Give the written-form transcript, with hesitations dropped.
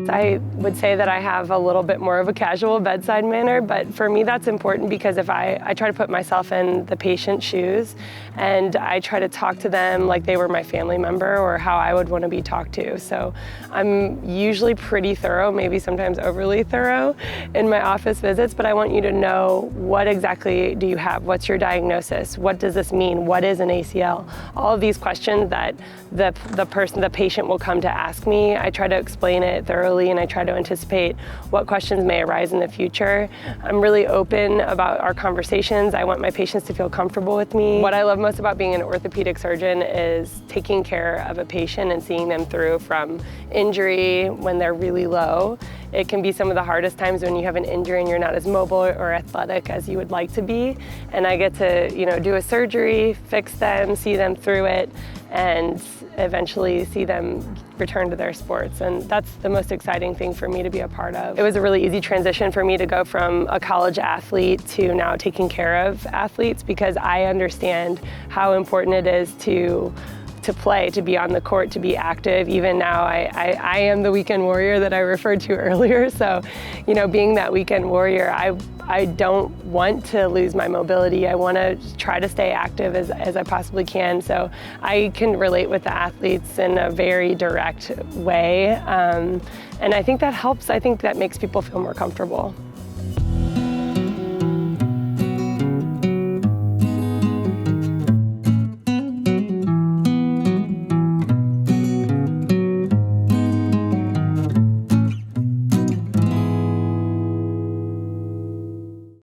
I would say that I have a little bit more of a casual bedside manner, but for me that's important because if I try to put myself in the patient's shoes and I try to talk to them like they were my family member or how I would want to be talked to. So I'm usually pretty thorough, maybe sometimes overly thorough in my office visits, but I want you to know what exactly do you have? What's your diagnosis? What does this mean? What is an ACL? All of these questions that the patient will come to ask me, I try to explain it thoroughly and I try to anticipate what questions may arise in the future. I'm really open about our conversations. I want my patients to feel comfortable with me. What I love most about being an orthopedic surgeon is taking care of a patient and seeing them through from injury when they're really low. It can be some of the hardest times when you have an injury and you're not as mobile or athletic as you would like to be. And I get to, do a surgery, fix them, see them through it, and eventually see them return to their sports. And that's the most exciting thing for me to be a part of. It was a really easy transition for me to go from a college athlete to now taking care of athletes because I understand how important it is to play, to be on the court, to be active. Even now, I am the weekend warrior that I referred to earlier. So, being that weekend warrior, I don't want to lose my mobility. I want to try to stay active as I possibly can. So I can relate with the athletes in a very direct way. And I think that helps. I think that makes people feel more comfortable.